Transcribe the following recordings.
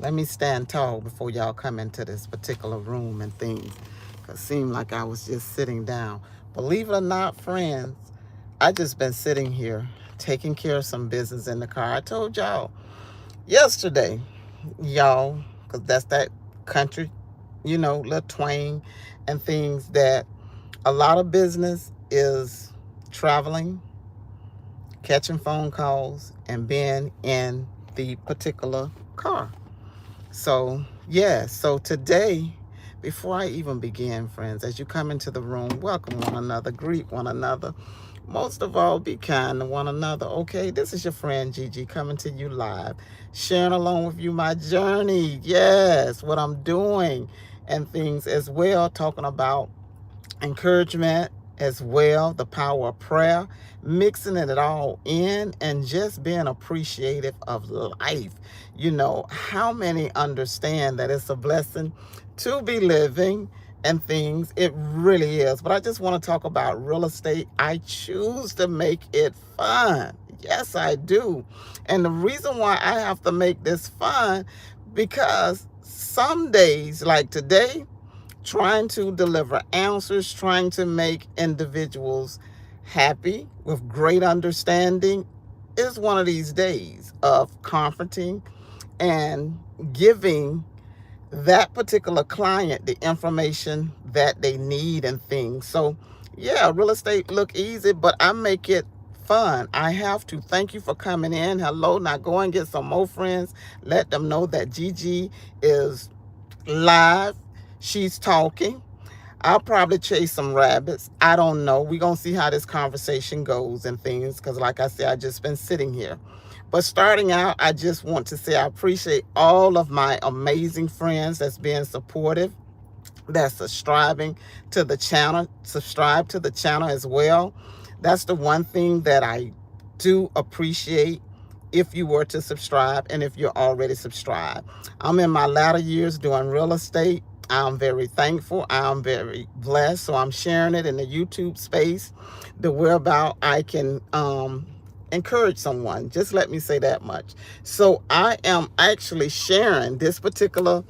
Let me stand tall before y'all come into this particular room and things. Because it seemed like I was just sitting down. Believe it or not, friends, I just been sitting here taking care of some business in the car. I told y'all yesterday, y'all, because that's that country, little twang and things, that a lot of business is traveling, catching phone calls, and being in the particular car. So, yeah, so today, before I even begin, friends, as you come into the room, welcome one another, greet one another. Most of all, be kind to one another, okay? This is your friend Gigi coming to you live, sharing along with you my journey, yes, what I'm doing and things as well, talking about encouragement as well, the power of prayer, mixing it all in, and just being appreciative of life. How many understand that it's a blessing to be living and things? It really is. But I just want to talk about real estate. I choose to make it fun. Yes, I do. And the reason why I have to make this fun, because some days, like today, trying to deliver answers, trying to make individuals happy with great understanding is one of these days of comforting and giving that particular client the information that they need and things. So, yeah, real estate look easy, but I make it fun. I have to. Thank you for coming in. Hello. Now go and get some more friends. Let them know that Gigi is live. She's talking. I'll probably chase some rabbits. I don't know. We're going to see how this conversation goes and things, because like I said, I just been sitting here. But starting out, I just want to say I appreciate all of my amazing friends that's being supportive, that's subscribing to the channel. Subscribe to the channel as well. That's the one thing that I do appreciate, if you were to subscribe and if you're already subscribed. I'm in my latter years doing real estate. I'm very thankful. I'm very blessed. So I'm sharing it in the YouTube space, the whereabout I can encourage someone. Just let me say that much. So I am actually sharing this particular,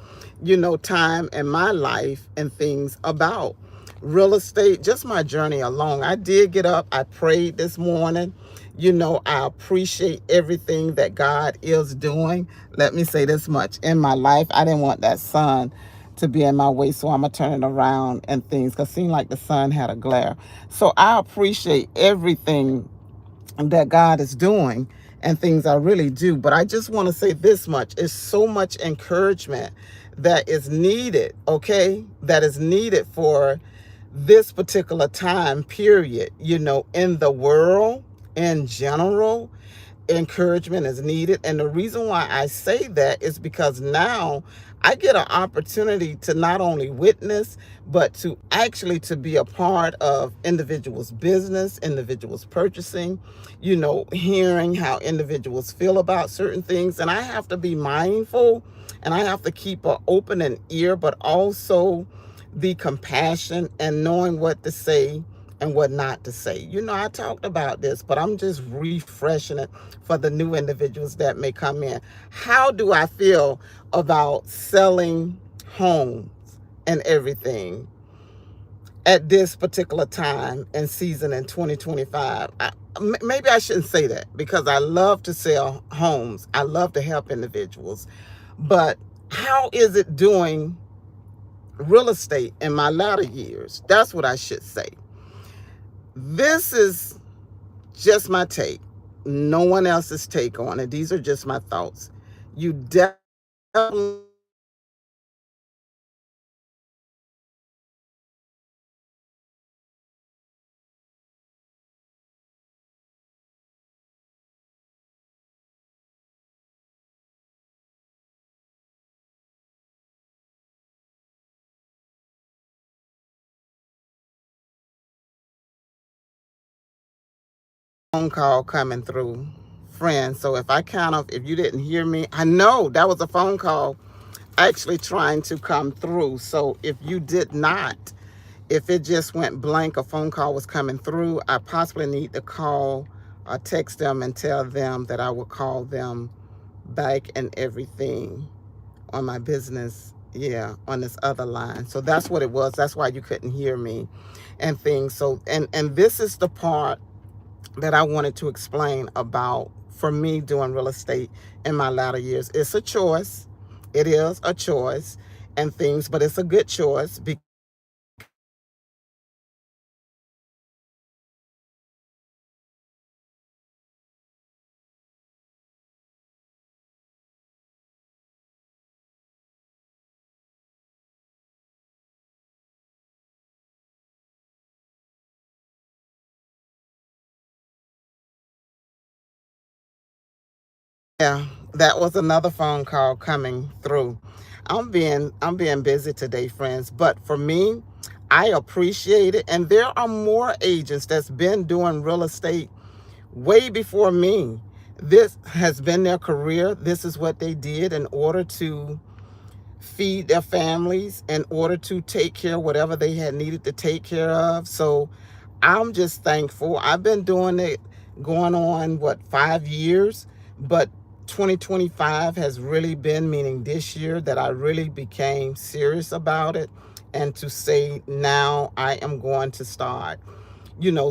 time in my life and things about real estate, just my journey along. I did get up. I prayed this morning. I appreciate everything that God is doing. Let me say this much. In my life, I didn't want that sun to be in my way, so I'm going to turn it around and things, because it seemed like the sun had a glare. So I appreciate everything that God is doing and things, I really do. But I just want to say this much. It's so much encouragement that is needed, okay? That is needed for this particular time period, in the world in general. Encouragement is needed. And the reason why I say that is because now I get an opportunity to not only witness, but to actually to be a part of individuals' business, individuals purchasing, hearing how individuals feel about certain things. And I have to be mindful, and I have to keep an open an ear, but also the compassion and knowing what to say and what not to say. I talked about this, but I'm just refreshing it for the new individuals that may come in. How do I feel about selling homes and everything at this particular time and season in 2025? Maybe I shouldn't say that, because I love to sell homes. I love to help individuals. But how is it doing real estate in my latter years? That's what I should say. This is just my take. No one else's take on it. These are just my thoughts. You definitely phone call coming through, friends. So if if you didn't hear me, I know that was a phone call actually trying to come through. So if you did not, if it just went blank, a phone call was coming through, I possibly need to call or text them and tell them that I will call them back and everything. on my business, yeah, on this other line. So that's what it was. That's why you couldn't hear me and things. So and this is the part that I wanted to explain about for me doing real estate in my latter years. It's a choice. It is a choice and things, but it's a good choice because yeah, that was another phone call coming through. I'm being busy today, friends. But for me, I appreciate it. And there are more agents that's been doing real estate way before me. This has been their career. This is what they did in order to feed their families, in order to take care of whatever they had needed to take care of. So I'm just thankful. I've been doing it going on, what, 5 years? But 2025 has really been, meaning this year, that I really became serious about it. And to say now I am going to start,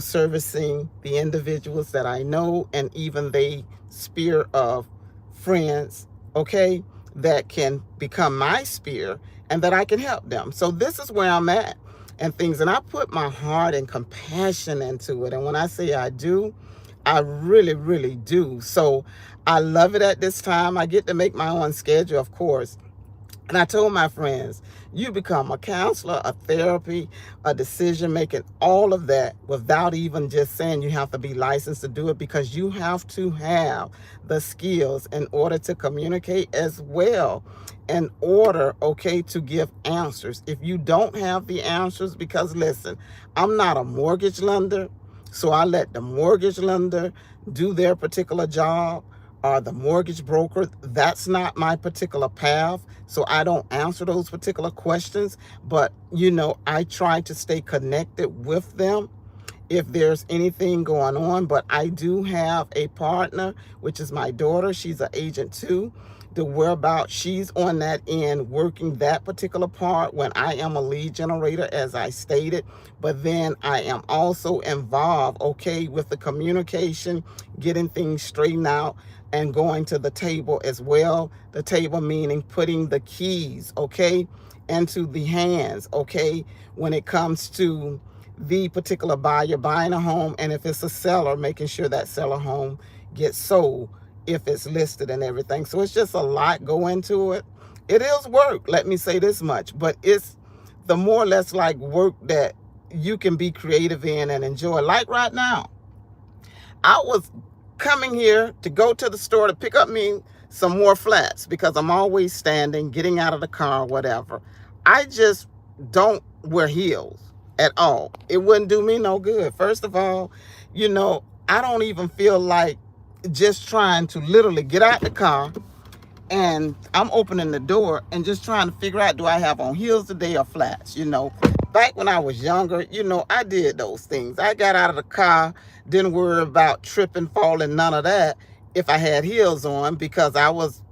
servicing the individuals that I know and even they sphere of friends, okay, that can become my sphere and that I can help them. So this is where I'm at and things. And I put my heart and compassion into it. And when I say I do, I really, really do. So I love it at this time. I get to make my own schedule, of course. And I told my friends, you become a counselor, a therapy, a decision making, all of that without even just saying you have to be licensed to do it, because you have to have the skills in order to communicate as well, in order, okay, to give answers. If you don't have the answers, because listen, I'm not a mortgage lender, so I let the mortgage lender do their particular job, or the mortgage broker. That's not my particular path. So I don't answer those particular questions. But, I try to stay connected with them if there's anything going on. But I do have a partner, which is my daughter. She's an agent too. The whereabouts, she's on that end working that particular part when I am a lead generator, as I stated. But then I am also involved, okay, with the communication, getting things straightened out, and going to the table as well. The table meaning putting the keys, okay, into the hands, okay, when it comes to the particular buyer buying a home, and if it's a seller, making sure that seller home gets sold if it's listed and everything. So it's just a lot go into it. It is work, let me say this much, but it's the more or less like work that you can be creative in and enjoy. Like right now, I was coming here to go to the store to pick up me some more flats because I'm always standing, getting out of the car, whatever. I just don't wear heels at all. It wouldn't do me no good. First of all, I don't even feel like just trying to literally get out the car and I'm opening the door and just trying to figure out, do I have on heels today or flats? Back when I was younger, I did those things. I got out of the car, didn't worry about tripping, falling, none of that if I had heels on, because I was,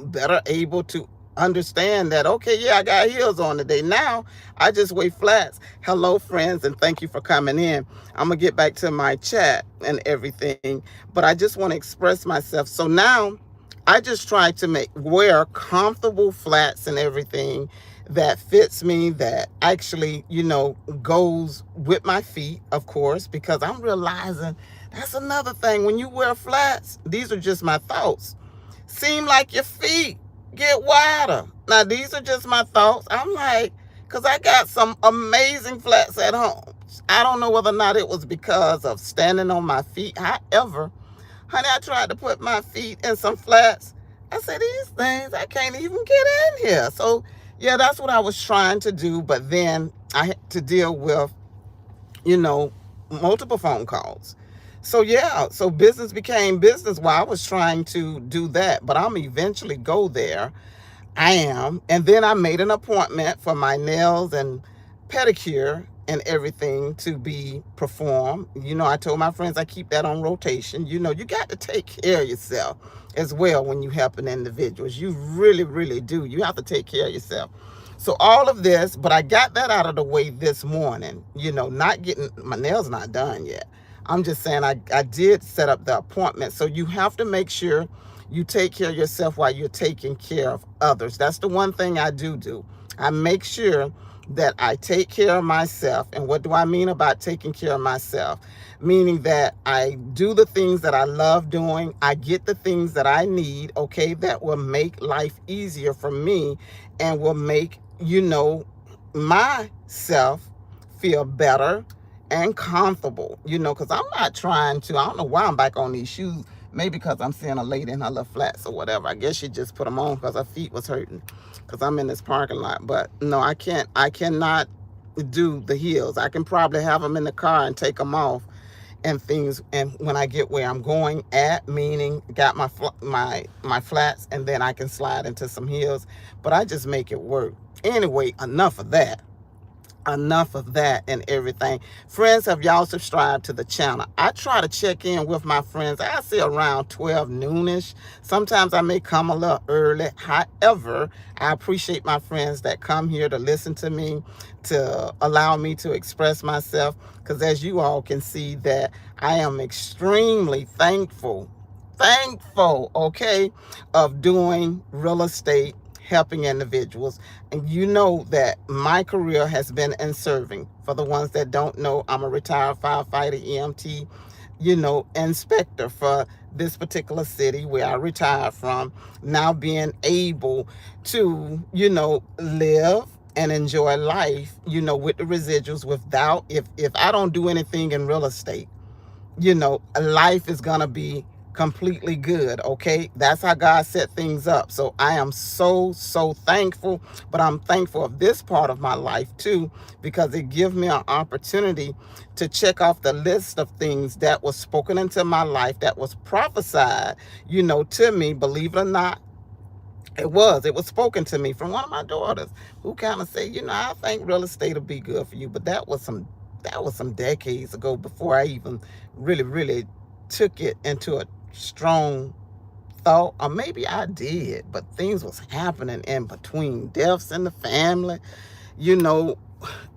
better able to understand that, okay, yeah, I got heels on today. Now I just wear flats. Hello, friends, and thank you for coming in. I'm going to get back to my chat and everything, but I just want to express myself. So now I just try to wear comfortable flats and everything that fits me, that actually, goes with my feet, of course, because I'm realizing that's another thing. When you wear flats, these are just my thoughts, seem like your feet get wider. Now, these are just my thoughts. I'm like, because I got some amazing flats at home. I don't know whether or not it was because of standing on my feet. However, honey, I tried to put my feet in some flats. I said, these things, I can't even get in here. So, yeah, that's what I was trying to do. But then I had to deal with, multiple phone calls. So, yeah, so business became business while I was trying to do that. But I'm eventually go there. I am. And then I made an appointment for my nails and pedicure and everything to be performed. I told my friends I keep that on rotation. You got to take care of yourself as well when you helping individuals. You really, really do. You have to take care of yourself. So all of this, but I got that out of the way this morning. Not getting my nails not done yet. I'm just saying I did set up the appointment. So you have to make sure you take care of yourself while you're taking care of others. That's the one thing I do. I make sure that I take care of myself. And what do I mean about taking care of myself? Meaning that I do the things that I love doing. I get the things that I need, okay, that will make life easier for me and will make, myself feel better and comfortable, because I'm not trying to, I don't know why I'm back on these shoes. Maybe because I'm seeing a lady in her little flats or whatever. I guess she just put them on because her feet was hurting because I'm in this parking lot. But no, I cannot do the heels. I can probably have them in the car and take them off and things. And when I get where I'm going at, meaning got my flats, and then I can slide into some heels. But I just make it work. Anyway, enough of that and everything. Friends, have y'all subscribed to the channel? I try to check in with my friends. I say around 12 noonish. Sometimes I may come a little early. However, I appreciate my friends that come here to listen to me, to allow me to express myself, because as you all can see that I am extremely thankful, okay, of doing real estate, helping individuals. And you know that my career has been in serving. For the ones that don't know, I'm a retired firefighter, EMT, inspector for this particular city where I retired from. Now being able to, live and enjoy life, with the residuals without, if I don't do anything in real estate, life is going to be completely good, okay? That's how God set things up. So I am so thankful, but I'm thankful of this part of my life too, because it gives me an opportunity to check off the list of things that was spoken into my life, that was prophesied, to me. Believe it or not, it was spoken to me from one of my daughters, who kind of said, I think real estate will be good for you. But that was some decades ago, before I even really took it into a strong thought. Or maybe I did, but things was happening in between, deaths in the family,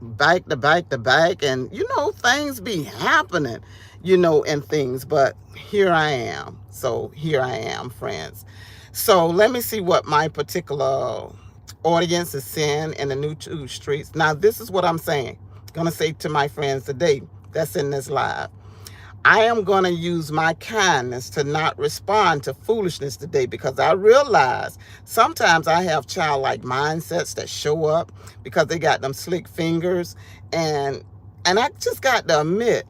back to back, and things be happening, and things. But here I am. So here I am, friends. So let me see what my particular audience is saying in the YouTube streets. Now, this is what I'm gonna say to my friends today that's in this live. I am going to use my kindness to not respond to foolishness today, because I realize sometimes I have childlike mindsets that show up because they got them slick fingers, and I just got to admit,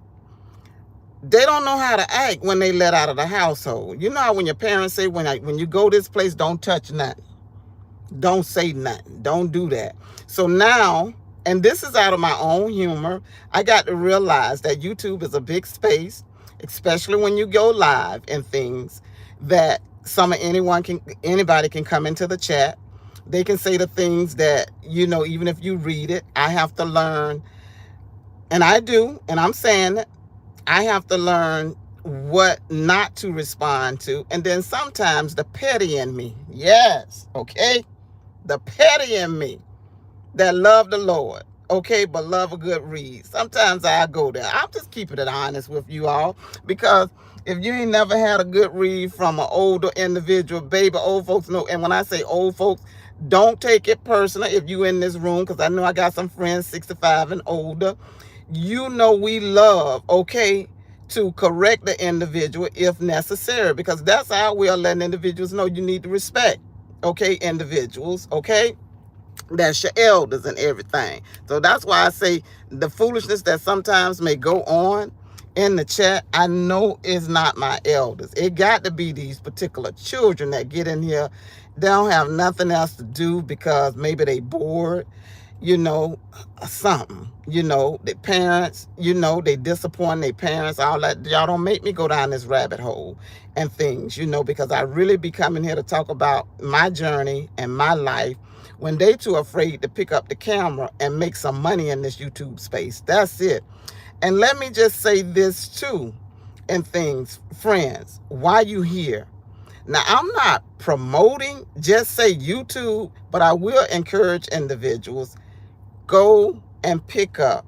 they don't know how to act when they let out of the household. You know how when your parents say, when you go this place, don't touch nothing, don't say nothing, don't do that. So now, and this is out of my own humor, I got to realize that YouTube is a big space, especially when you go live and things, that anybody can come into the chat. They can say the things that, even if you read it, I have to learn, and I do, and I'm saying it, I have to learn what not to respond to. And then sometimes the petty in me, yes, okay, the petty in me, that love the Lord, okay, but love a good read. Sometimes I go there. I'm just keeping it honest with you all, because if you ain't never had a good read from an older individual, baby, old folks know. And when I say old folks, don't take it personal if you in this room, because I know I got some friends 65 and older. We love, okay, to correct the individual if necessary, because that's how we're letting individuals know you need to respect, okay, individuals, okay? That's your elders and everything. So that's why I say the foolishness that sometimes may go on in the chat, I know is not my elders. It got to be these particular children that get in here. They don't have nothing else to do because maybe they bored, something, their parents, they disappoint their parents, all that. Y'all don't make me go down this rabbit hole and things, because I really be coming here to talk about my journey and my life when they too afraid to pick up the camera and make some money in this YouTube space. That's it. And let me just say this too, and things, friends, why you here? Now, I'm not promoting, just say YouTube, but I will encourage individuals, go and pick up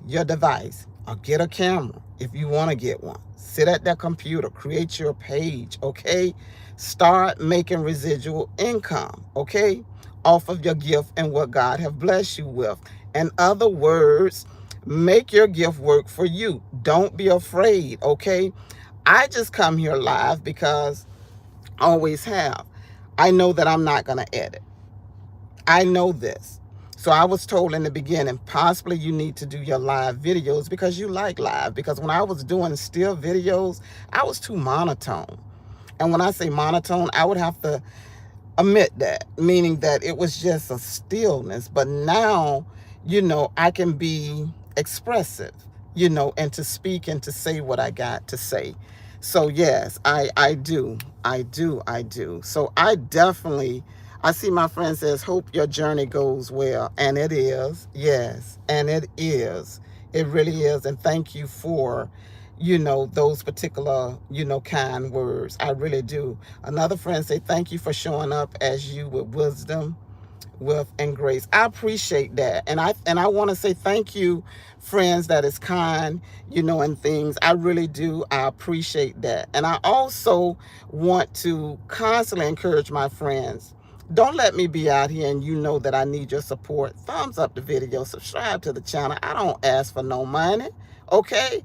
your device or get a camera if you want to get one. Sit at that computer, create your page, okay? Start making residual income, okay? Off of your gift and what God have blessed you with. In other words, make your gift work for you. Don't be afraid, okay? I just come here live because I always have. I know that I'm not going to edit. I know this. So I was told in the beginning, possibly you need to do your live videos because you like live. Because when I was doing still videos, I was too monotone. And when I say monotone, I would have to admit that, meaning that it was just a stillness. But now, I can be expressive, and to speak and to say what I got to say. So yes, I do. So I definitely, I see my friend says, hope your journey goes well. And it is, yes, and it is. It really is. And thank you for, those particular, kind words. I really do. Another friend say, thank you for showing up as you with wisdom, with and grace. I appreciate that. And I want to say thank you, friends, that is kind, and things. I really do. I appreciate that. And I also want to constantly encourage my friends. Don't let me be out here and that I need your support. Thumbs up the video, subscribe to the channel. I don't ask for no money, okay?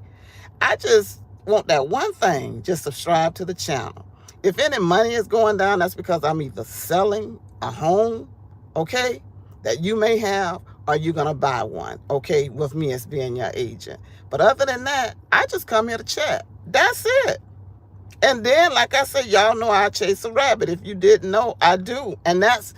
I just want that one thing, just subscribe to the channel. If any money is going down, that's because I'm either selling a home, okay, that you may have, or you're going to buy one, okay, with me as being your agent. But other than that, I just come here to chat. That's it. And then, like I said, y'all know I chase a rabbit. If you didn't know, I do. And that's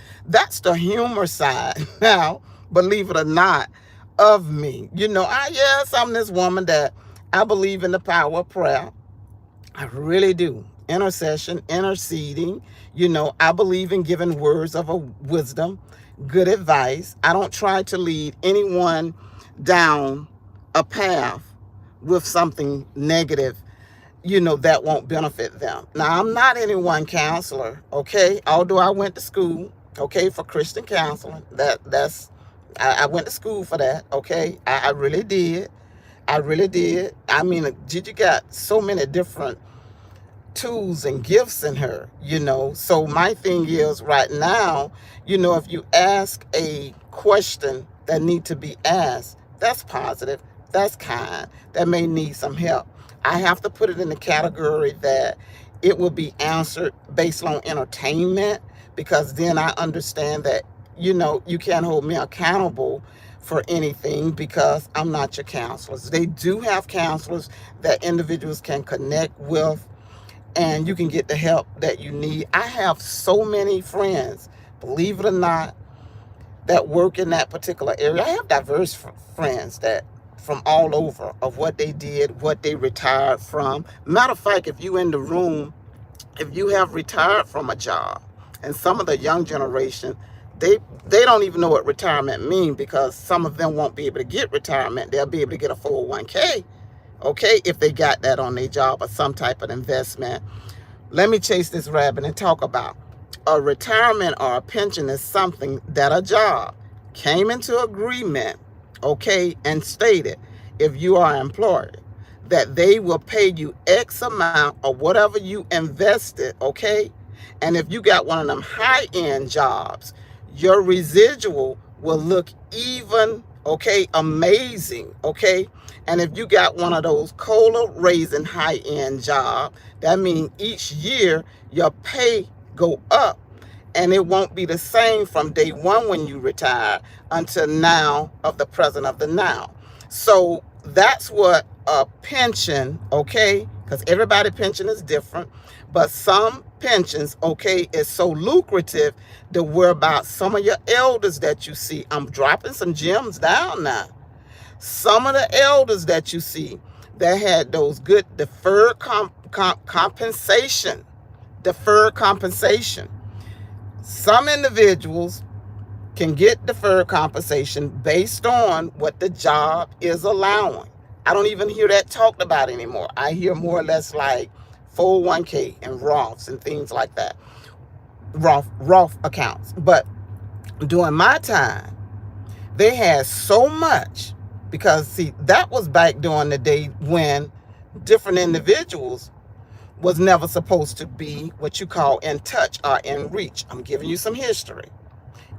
the humor side now, believe it or not, of me. Yes, I'm this woman that I believe in the power of prayer. I really do. Intercession, interceding. I believe in giving words of wisdom, good advice. I don't try to lead anyone down a path with something negative, that won't benefit them. Now, I'm not any one counselor, okay? Although I went to school, okay, for Christian counseling. I went to school for that, okay? I really did. I really did. I mean, Gigi got so many different tools and gifts in her, So my thing is right now, if you ask a question that need to be asked, that's positive, that's kind, that may need some help. I have to put it in the category that it will be answered based on entertainment, because then I understand that, you can't hold me accountable for anything because I'm not your counselors. They do have counselors that individuals can connect with, and you can get the help that you need. I have so many friends, believe it or not, that work in that particular area. I have diverse friends that from all over of what they did, what they retired from. Matter of fact, if you in the room, if you have retired from a job, and some of the young generation, they don't even know what retirement means, because some of them won't be able to get retirement. They'll be able to get a 401k, okay, if they got that on their job or some type of investment. Let me chase this rabbit and talk about a retirement or a pension is something that a job came into agreement, okay, and stated, if you are employed, that they will pay you X amount or whatever you invested, okay? And if you got one of them high-end jobs, your residual will look even, okay, amazing, okay? And if you got one of those cola raising high-end job, that means each year your pay go up, and it won't be the same from day one when you retire until now of the present of the now. So that's what a pension, okay, because everybody's pension is different, but some pensions, okay, is so lucrative to worry about some of your elders that you see. I'm dropping some gems down now. Some of the elders that you see that had those good deferred compensation. Some individuals can get deferred compensation based on what the job is allowing. I don't even hear that talked about anymore. I hear more or less like 401k and Roths and things like that. Roth accounts. But during my time, they had so much, because see, that was back during the day when different individuals was never supposed to be what you call in touch or in reach. I'm giving you some history.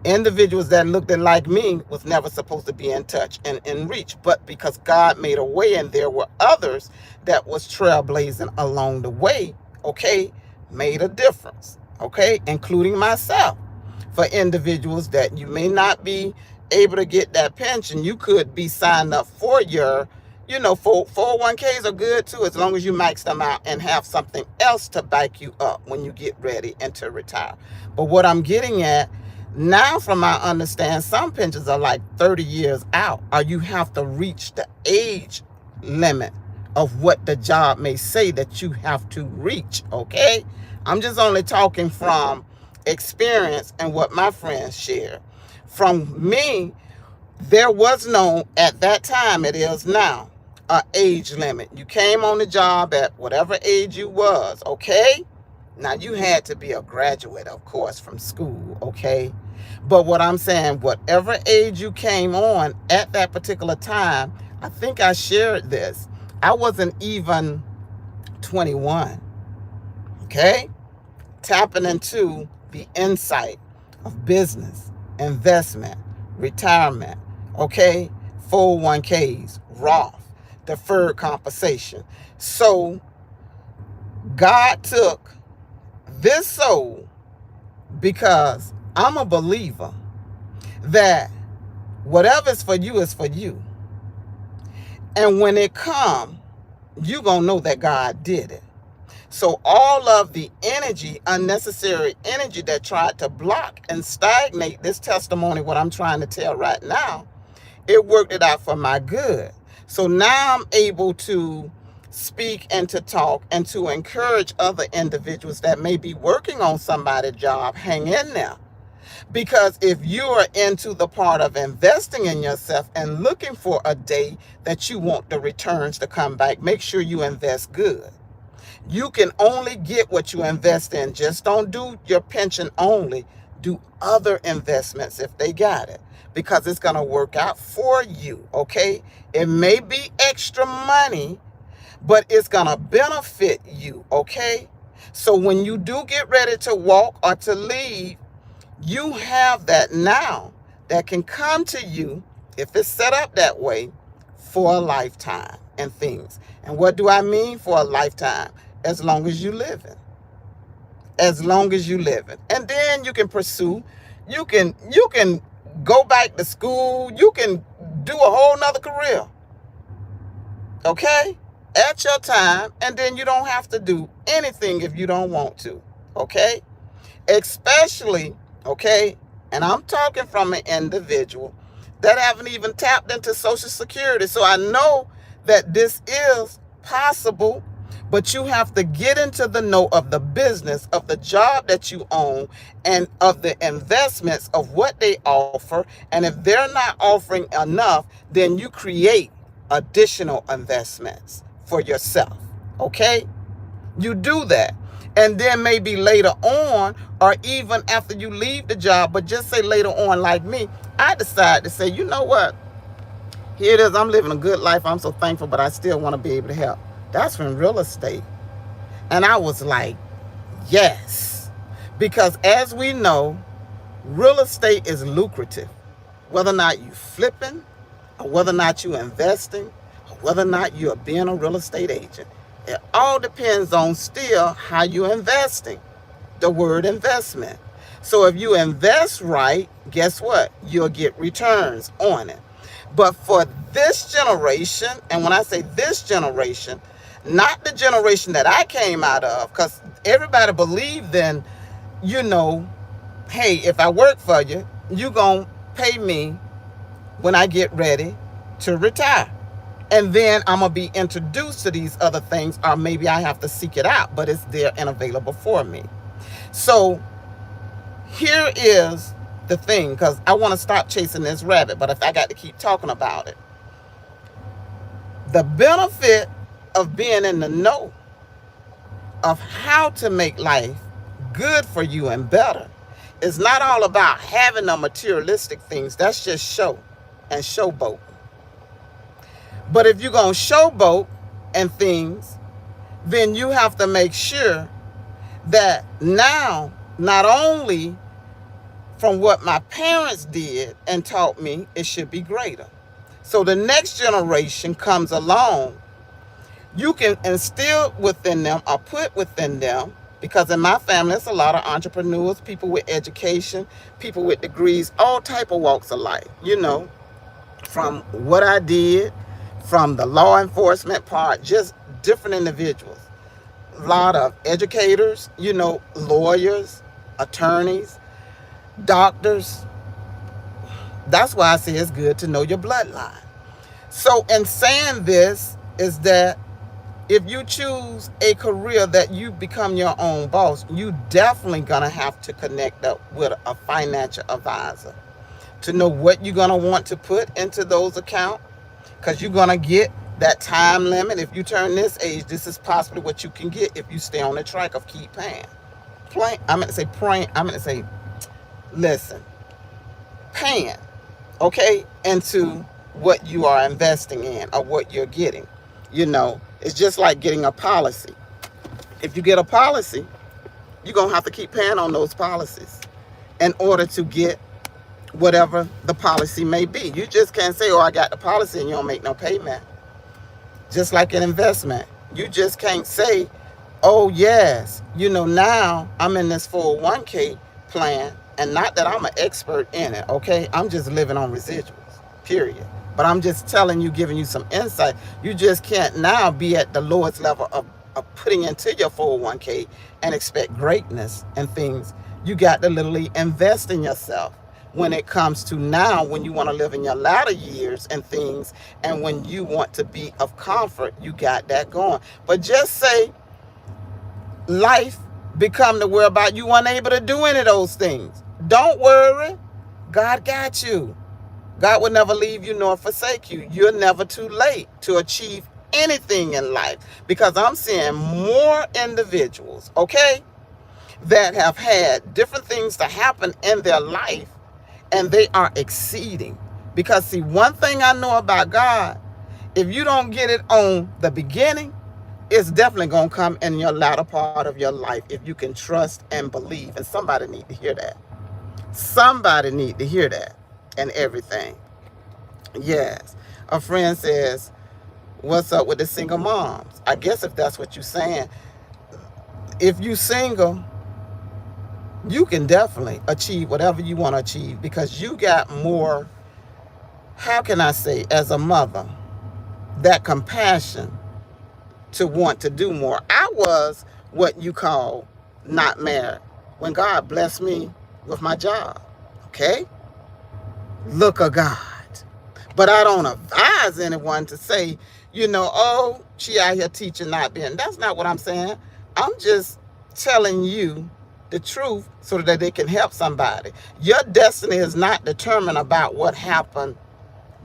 Individuals that looked like me was never supposed to be in touch and in reach, but because God made a way and there were others that was trailblazing along the way, okay, made a difference, okay, including myself. For individuals that you may not be able to get that pension, you could be signed up for your, 401ks are good too, as long as you max them out and have something else to back you up when you get ready and to retire. But what I'm getting at now, from my understanding, some pensions are like 30 years out, or you have to reach the age limit of what the job may say that you have to reach, okay? I'm just only talking from experience and what my friends share. From me, there was no, at that time, it is now, a age limit. You came on the job at whatever age you was, okay? Now, you had to be a graduate, of course, from school, okay? But what I'm saying, whatever age you came on at that particular time, I think I shared this. I wasn't even 21, okay? Tapping into the insight of business, investment, retirement, okay? 401ks, Roth, deferred compensation. So God took this soul, because I'm a believer that whatever's for you is for you. And when it comes, you're going to know that God did it. So all of the energy, unnecessary energy that tried to block and stagnate this testimony, what I'm trying to tell right now, it worked it out for my good. So now I'm able to speak and to talk and to encourage other individuals that may be working on somebody's job, hang in there. Because if you are into the part of investing in yourself and looking for a day that you want the returns to come back, make sure you invest good. You can only get what you invest in. Just don't do your pension only. Do other investments if they got it, because it's going to work out for you, okay? It may be extra money, but it's going to benefit you, okay? So when you do get ready to walk or to leave, you have that now that can come to you, if it's set up that way, for a lifetime and things. And what do I mean for a lifetime? As long as you living. As long as you living. And then you can pursue, you can go back to school, you can do a whole nother career. Okay? At your time, and then you don't have to do anything if you don't want to. Okay? Especially, okay, and I'm talking from an individual that haven't even tapped into Social Security. So I know that this is possible, but you have to get into the know of the business, of the job that you own, and of the investments of what they offer. And if they're not offering enough, then you create additional investments for yourself, okay? You do that. And then maybe later on, or even after you leave the job, but just say later on, like me, I decide to say, you know what? Here it is. I'm living a good life. I'm so thankful, but I still want to be able to help. That's from real estate. And I was like, yes. Because as we know, real estate is lucrative. Whether or not you flipping, or whether or not you investing, or whether or not you're being a real estate agent. It all depends on still how you're investing. The word investment. So if you invest right, guess what? You'll get returns on it. But for this generation, and when I say this generation, not the generation that I came out of, because everybody believed then, hey, if I work for you, you're going to pay me when I get ready to retire. And then I'm going to be introduced to these other things, or maybe I have to seek it out, but it's there and available for me. So here is the thing, because I want to stop chasing this rabbit, but if I got to keep talking about it, the benefit of being in the know of how to make life good for you and better is not all about having the materialistic things. That's just show and showboat. But if you're going to showboat and things, then you have to make sure that now, not only from what my parents did and taught me, it should be greater. So the next generation comes along, you can instill within them or put within them, because in my family, it's a lot of entrepreneurs, people with education, people with degrees, all type of walks of life, from what I did, from the law enforcement part, just different individuals. A lot of educators, lawyers, attorneys, doctors. That's why I say it's good to know your bloodline. So in saying this is that if you choose a career that you become your own boss, you definitely gonna have to connect up with a financial advisor to know what you're gonna want to put into those accounts, because you're gonna get that time limit. If you turn this age, this is possibly what you can get if you stay on the track of keep paying. Paying, okay, into what you are investing in or what you're getting. It's just like getting a policy. If you get a policy, you're going to have to keep paying on those policies in order to get whatever the policy may be. You just can't say, oh, I got the policy, and you don't make no payment. Just like an investment. You just can't say, oh, yes, now I'm in this 401k plan, and not that I'm an expert in it, okay? I'm just living on residuals, period. But I'm just telling you, giving you some insight. You just can't now be at the lowest level of putting into your 401k and expect greatness and things. You got to literally invest in yourself when it comes to now, when you want to live in your latter years and things, and when you want to be of comfort, you got that going. But just say life become to whereby you unable to do any of those things. Don't worry. God got you. God will never leave you nor forsake you. You're never too late to achieve anything in life, because I'm seeing more individuals, okay, that have had different things to happen in their life, and they are exceeding. Because see, one thing I know about God, if you don't get it on the beginning, it's definitely going to come in your latter part of your life if you can trust and believe. And somebody need to hear that. Somebody need to hear that. And everything. Yes. A friend says, what's up with the single moms? I guess if that's what you're saying, if you single, you can definitely achieve whatever you want to achieve, because you got more, how can I say, as a mother, that compassion to want to do more. I was what you call not married when God blessed me with my job. Okay? Look of God. But I don't advise anyone to say, oh, she out here teaching not being. That's not what I'm saying. I'm just telling you the truth so that they can help somebody. Your destiny is not determined about what happened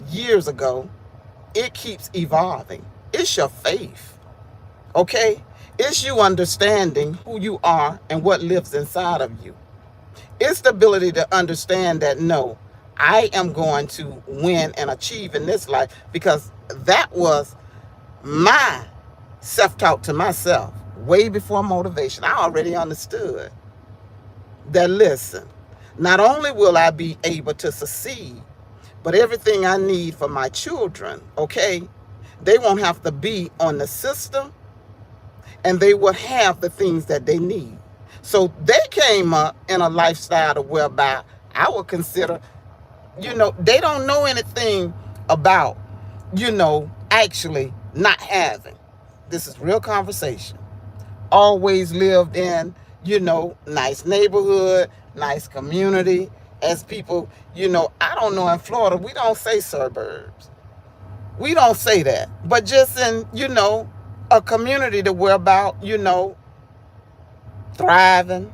years ago. It keeps evolving. It's your faith. Okay? It's you understanding who you are and what lives inside of you. It's the ability to understand that, no, I am going to win and achieve in this life, because that was my self-talk to myself way before motivation. I already understood that, listen, not only will I be able to succeed, but everything I need for my children, okay, they won't have to be on the system, and they will have the things that they need. So they came up in a lifestyle whereby I would consider, they don't know anything about, actually not having. This is real conversation. Always lived in, nice neighborhood, nice community. As people, I don't know, in Florida, we don't say suburbs. We don't say that. But just in, a community to where about, thriving.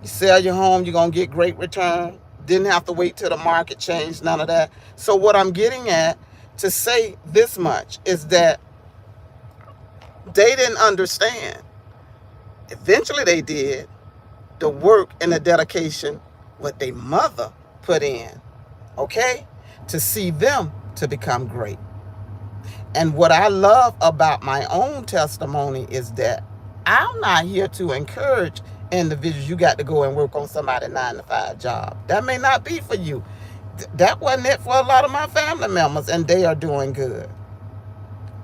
You sell your home, you're going to get great return. Didn't have to wait till the market changed, none of that. So what I'm getting at to say this much is that they didn't understand. Eventually they did the work and the dedication what their mother put in, okay, to see them to become great. And what I love about my own testimony is that I'm not here to encourage individuals. You got to go and work on somebody's 9-to-5 job. That may not be for you. That wasn't it for a lot of my family members, and they are doing good.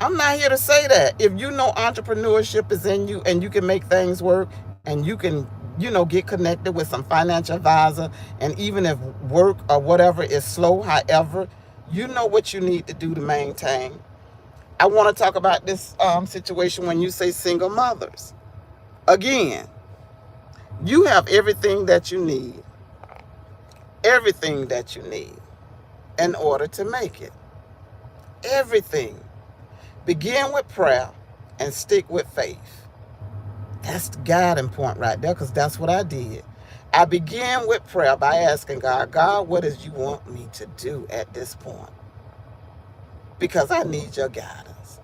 I'm not here to say that. If you know entrepreneurship is in you and you can make things work and you can, get connected with some financial advisor, and even if work or whatever is slow, however, you know what you need to do to maintain. I want to talk about this situation when you say single mothers. Again, you have everything that you need. Everything that you need in order to make it. Everything. Begin with prayer and stick with faith. That's the guiding point right there, because that's what I did. I began with prayer by asking God, what does you want me to do at this point? Because I need your guidance.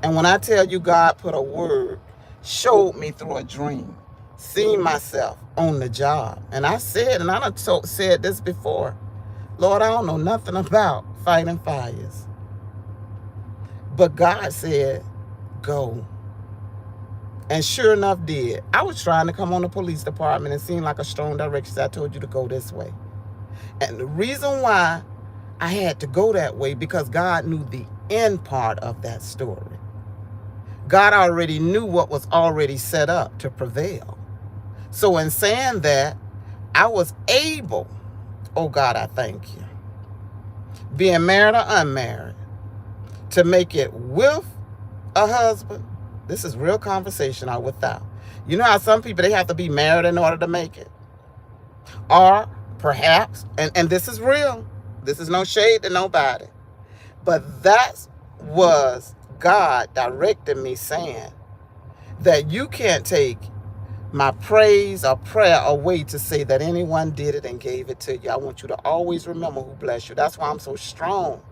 And when I tell you God put a word, showed me through a dream, seen myself on the job. And I said, and I done said this before, Lord, I don't know nothing about fighting fires. But God said, go. And sure enough did. I was trying to come on the police department and seemed like a strong direction. So I told you to go this way. And the reason why I had to go that way, because God knew the end part of that story. God already knew what was already set up to prevail. So in saying that, I was able, oh God, I thank you, being married or unmarried, to make it with a husband. This is real conversation or without. You know how some people, they have to be married in order to make it? Or perhaps, and this is real, this is no shade to nobody, but that was God directing me, saying that you can't take my praise or prayer away to say that anyone did it and gave it to you. I want you to always remember who blessed you. That's why I'm so strong.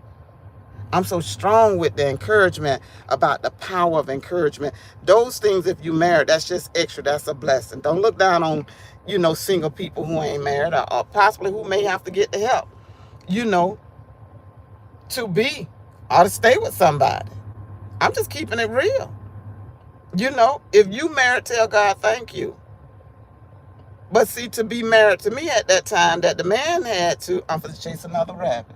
I'm so strong with the encouragement about the power of encouragement. Those things, if you married, that's just extra. That's a blessing. Don't look down on, single people who ain't married, or possibly who may have to get the help, to be or to stay with somebody. I'm just keeping it real. If you married, tell God thank you. But see, to be married to me at that time, that the man had to, I'm going to chase another rabbit.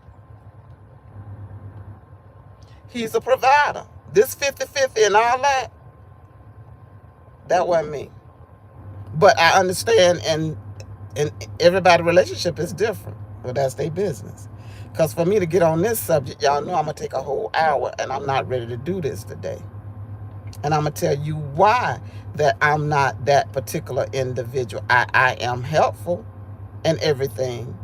He's a provider. This 50-50 and all that wasn't me. But I understand, and everybody's relationship is different. But that's their business. Because for me to get on this subject, y'all know I'm going to take a whole hour, and I'm not ready to do this today. And I'm going to tell you why that I'm not that particular individual. I am helpful in everything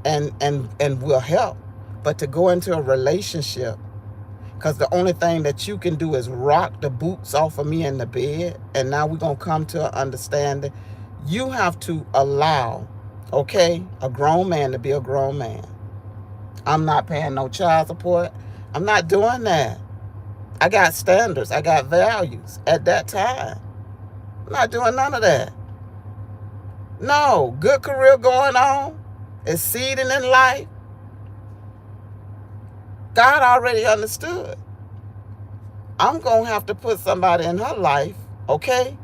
and will help. But to go into a relationship, because the only thing that you can do is rock the boots off of me in the bed, and now we're going to come to an understanding. You have to allow, okay, a grown man to be a grown man. I'm not paying no child support. I'm not doing that. I got standards. I got values at that time. I'm not doing none of that. No, good career going on, exceeding in life. God already understood. I'm going to have to put somebody in her life, okay,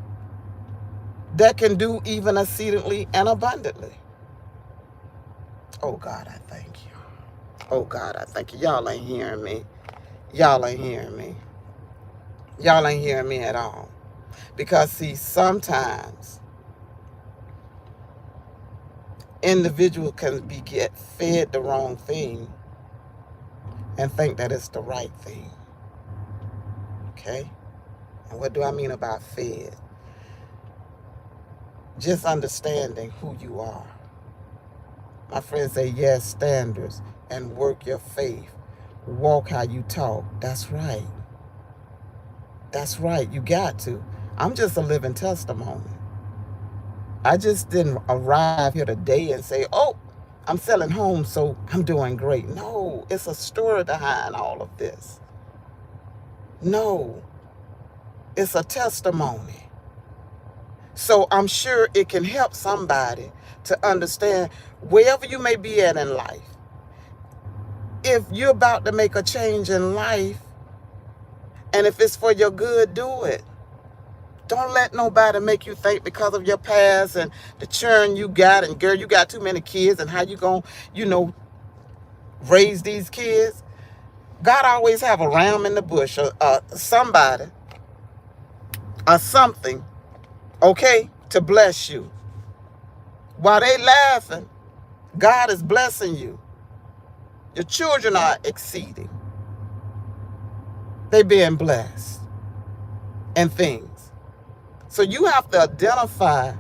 that can do even exceedingly and abundantly. Oh, God, I thank you. Oh, God, I thank you. Y'all ain't hearing me. Y'all ain't hearing me. Y'all ain't hearing me at all. Because, see, sometimes individuals can get fed the wrong thing and think that it's the right thing. Okay? And what do I mean about fed? Just understanding who you are. My friends say, yes, standards, and work your faith. Walk how you talk. That's right. That's right. You got to. I'm just a living testimony. I just didn't arrive here today and say, oh, I'm selling homes, so I'm doing great. No, it's a story behind all of this. No, it's a testimony. So I'm sure it can help somebody to understand wherever you may be at in life. If you're about to make a change in life, and if it's for your good, do it. Don't let nobody make you think because of your past and the churn you got, and girl, you got too many kids, and how you gonna, raise these kids. God always have a ram in the bush, or somebody or something, okay, to bless you. While they laughing, God is blessing you. Your children are exceeding. They being blessed and things. So you have to identify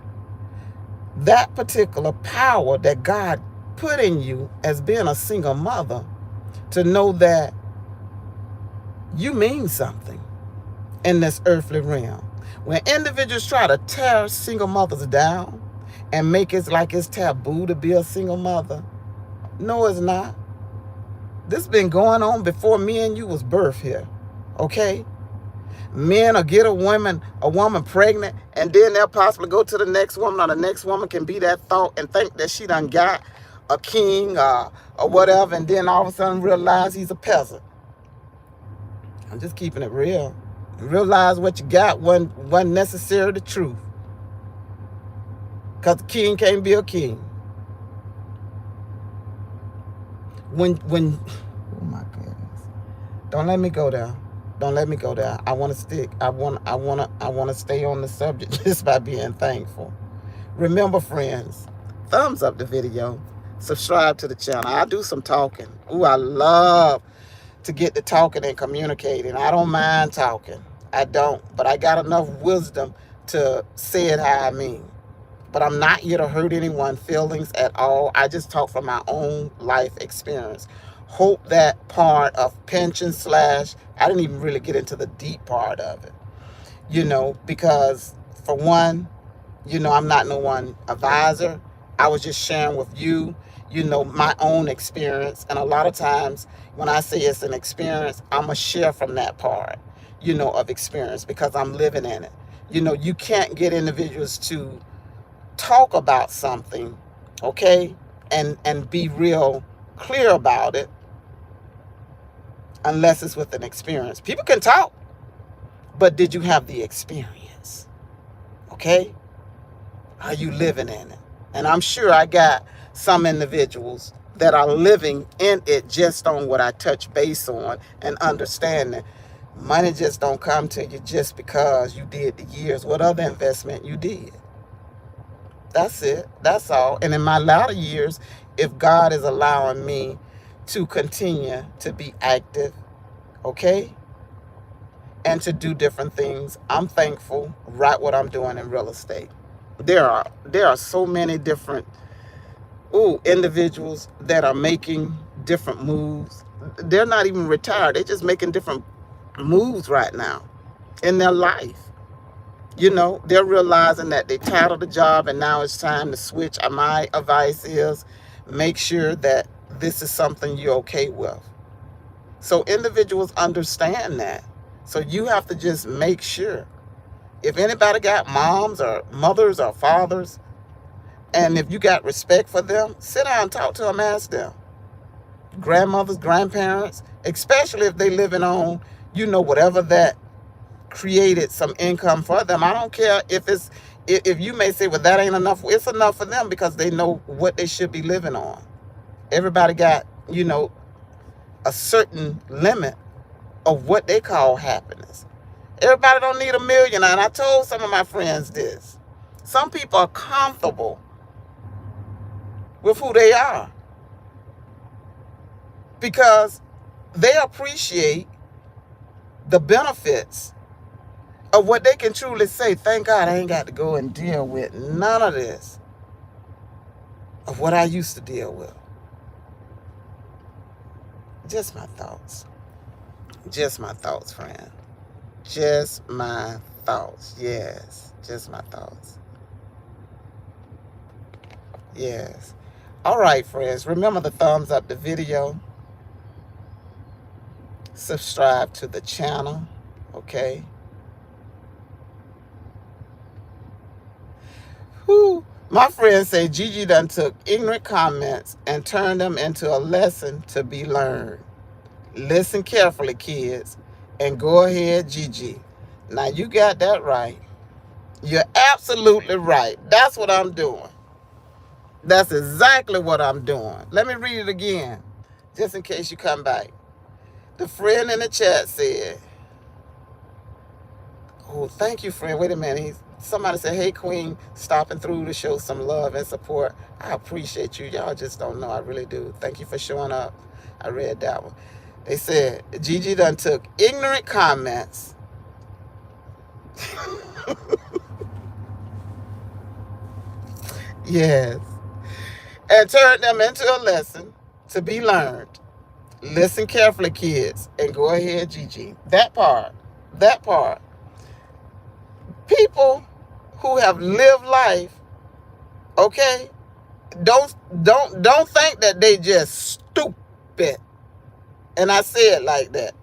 that particular power that God put in you as being a single mother, to know that you mean something in this earthly realm. When individuals try to tear single mothers down and make it like it's taboo to be a single mother, no, it's not. This has been going on before me and you was birthed here, okay? Men will get a woman pregnant, and then they'll possibly go to the next woman, or the next woman can be that thought and think that she done got a king or whatever, and then all of a sudden realize he's a peasant. I'm just keeping it real. Realize what you got wasn't necessarily the truth. Because the king can't be a king. When oh my goodness. Don't let me go there. Don't let me go there. I want to stick. I want to stay on the subject just by being thankful. Remember, friends, thumbs up the video. Subscribe to the channel. I do some talking. Ooh, I love to get to talking and communicating. I don't mind talking. I don't. But I got enough wisdom to say it how I mean. But I'm not here to hurt anyone's feelings at all. I just talk from my own life experience. Hope that part of pension / I didn't even really get into the deep part of it, because for one, I'm not no one advisor. I was just sharing with you, my own experience. And a lot of times when I say it's an experience, I'm going to share from that part, of experience, because I'm living in it. You can't get individuals to talk about something, okay, and be real clear about it unless it's with an experience. People can talk, but did you have the experience? Okay? Are you living in it? And I'm sure I got some individuals that are living in it just on what I touch base on, and understanding money just don't come to you just because you did the years. What other investment you did? That's it. That's all. And in my latter years, if God is allowing me to continue to be active, okay, and to do different things, I'm thankful right what I'm doing in real estate. There are so many different individuals that are making different moves. They're not even retired. They're just making different moves right now in their life. They're realizing that they tired of the job and now it's time to switch. My advice is make sure that this is something you're okay with. So individuals understand that. So you have to just make sure. If anybody got moms or mothers or fathers, and if you got respect for them, sit down and talk to them, ask them. Grandmothers, grandparents, especially if they living on, whatever that created some income for them. I don't care if you may say, well, that ain't enough. It's enough for them because they know what they should be living on. Everybody got, a certain limit of what they call happiness. Everybody don't need $1 million. And I told some of my friends this. Some people are comfortable with who they are because they appreciate the benefits of what they can truly say, thank God I ain't got to go and deal with none of this of what I used to deal with. Just my thoughts. Just my thoughts, friend. Just my thoughts. Yes, just my thoughts. Yes. All right, friends, remember to thumbs up the video, subscribe to the channel, okay? Whew. My friends say Gigi done took ignorant comments and turned them into a lesson to be learned. Listen carefully, kids, and go ahead, Gigi. Now, you got that right. You're absolutely right. That's what I'm doing. That's exactly what I'm doing. Let me read it again, just in case you come back. The friend in the chat said, oh, thank you, friend. Wait a minute. Somebody said, hey, Queen, stopping through to show some love and support. I appreciate you. Y'all just don't know. I really do. Thank you for showing up. I read that one. They said, Gigi done took ignorant comments. Yes. And turned them into a lesson to be learned. Listen carefully, kids, and go ahead, Gigi. That part. People who have lived life, okay, don't think that they just stupid. And I say it like that.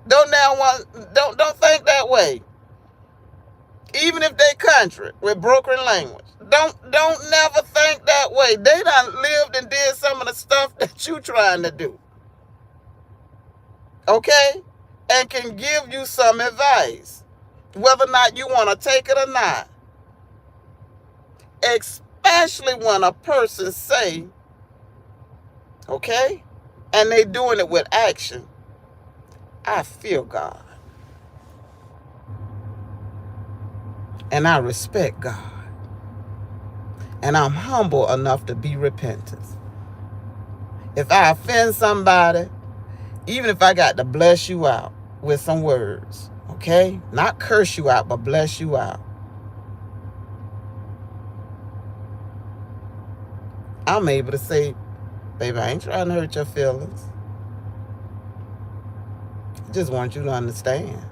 Don't think that way. Even if they country with broken language, don't never think that way. They done lived and did some of the stuff that you trying to do, okay, and can give you some advice, whether or not you want to take it or not. Especially when a person say, okay, and they doing it with action. I feel God. And I respect God. And I'm humble enough to be repentant. If I offend somebody, even if I got to bless you out with some words, okay? Not curse you out, but bless you out. I'm able to say, baby, I ain't trying to hurt your feelings. I just want you to understand.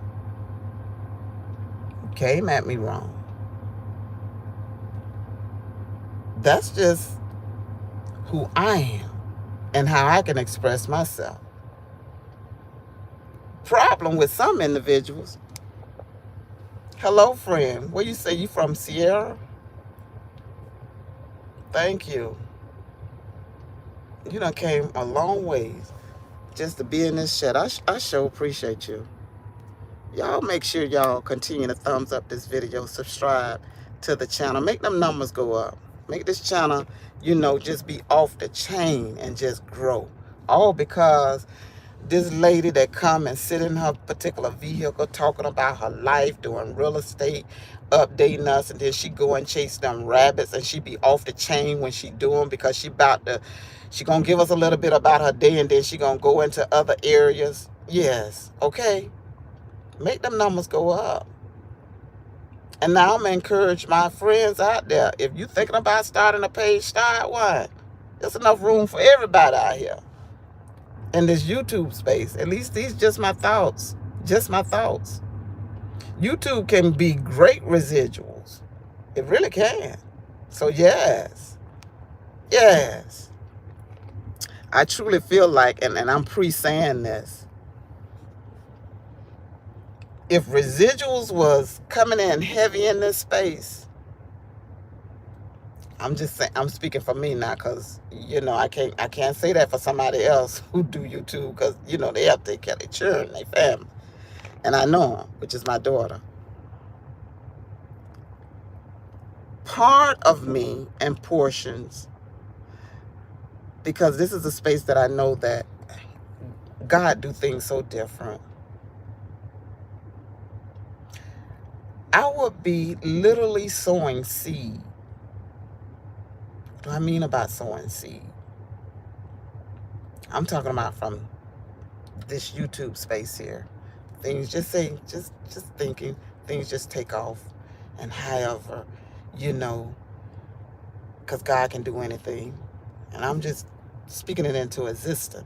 You came at me wrong. That's just who I am and how I can express myself. Problem with some individuals. Hello, friend. Where you say you from, Sierra? Thank you. You done came a long ways just to be in this chat. I sure appreciate you. Y'all make sure y'all continue to thumbs up this video, subscribe to the channel, make them numbers go up. Make this channel, just be off the chain and just grow. All because this lady that come and sit in her particular vehicle talking about her life, doing real estate, updating us, and then she go and chase them rabbits, and she be off the chain when she doing, because she gonna give us a little bit about her day, and then she gonna go into other areas. Yes, okay. Make them numbers go up. And now I'm going to encourage my friends out there. If you're thinking about starting a page, start one. There's enough room for everybody out here in this YouTube space. At least these just my thoughts. Just my thoughts. YouTube can be great residuals. It really can. So yes. Yes. I truly feel like, and I'm pre-saying this, if residuals was coming in heavy in this space, I'm just saying, I'm speaking for me now, because I can't say that for somebody else who do YouTube, because they have to take care of their children, their family, and I know them, which is my daughter. Part of me and portions, because this is a space that I know that God do things so different. I would be literally sowing seed. What do I mean about sowing seed? I'm talking about from this YouTube space here. Things just thinking, things just take off. And however, because God can do anything. And I'm just speaking it into existence.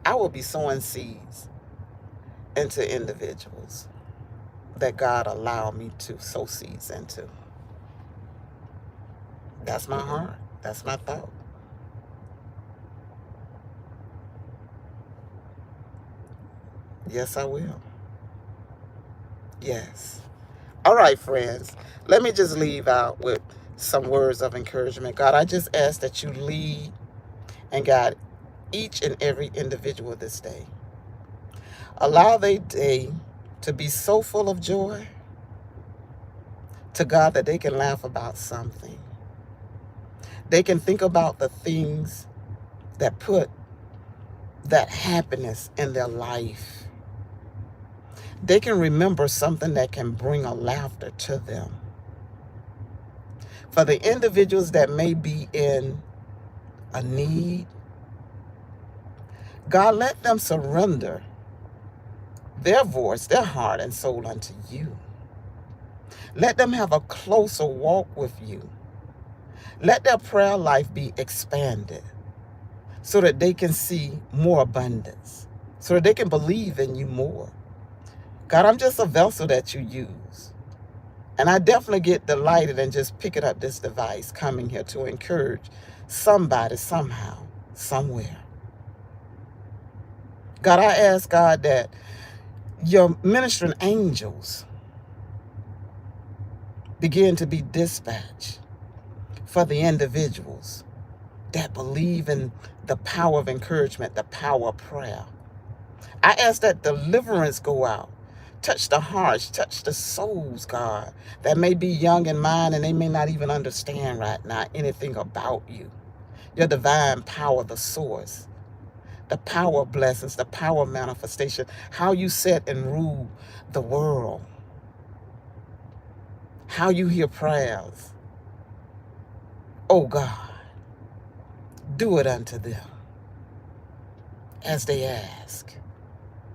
I will be sowing seeds into individuals that God allowed me to sow seeds into. That's my heart. That's my thought. Yes, I will. Yes. All right, friends. Let me just leave out with some words of encouragement. God, I just ask that you lead and guide each and every individual this day. Allow their day to be so full of joy to God that they can laugh about something. They can think about the things that put that happiness in their life. They can remember something that can bring a laughter to them. For the individuals that may be in a need, God, let them surrender their voice, their heart and soul unto you. Let them have a closer walk with you. Let their prayer life be expanded so that they can see more abundance, so that they can believe in you more. God, I'm just a vessel that you use. And I definitely get delighted in just picking up this device, coming here to encourage somebody, somehow, somewhere. God, I ask, God, that your ministering angels begin to be dispatched for the individuals that believe in the power of encouragement, the power of prayer. I ask that deliverance go out. Touch the hearts, touch the souls, God, that may be young in mind and they may not even understand right now anything about you. Your divine power, the source, the power of blessings, the power of manifestation, how you set and rule the world, how you hear prayers. Oh God, do it unto them as they ask.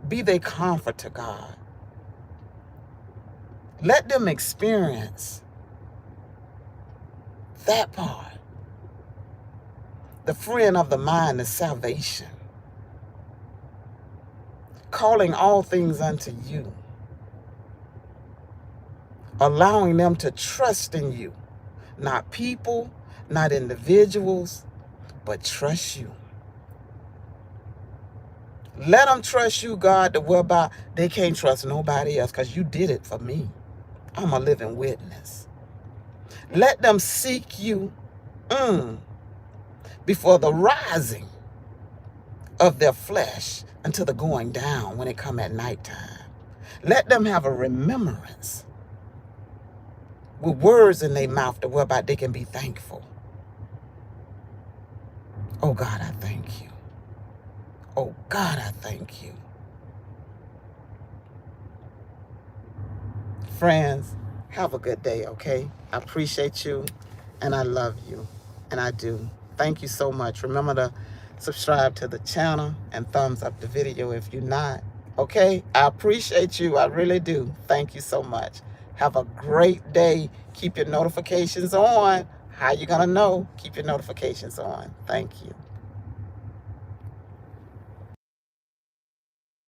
Be their comforter, God. Let them experience that part. The friend of the mind is salvation. Calling all things unto you. Allowing them to trust in you. Not people, not individuals, but trust you. Let them trust you, God, to whereby they can't trust nobody else because you did it for me. I'm a living witness. Let them seek you before the rising of their flesh until the going down when it come at nighttime. Let them have a remembrance with words in their mouth to whereby they can be thankful. Oh God, I thank you. Oh God, I thank you. Friends, have a good day, okay? I appreciate you and I love you. And I do. Thank you so much. Remember to subscribe to the channel and thumbs up the video if you're not. Okay? I appreciate you. I really do. Thank you so much. Have a great day. Keep your notifications on. How you gonna know? Keep your notifications on. Thank you.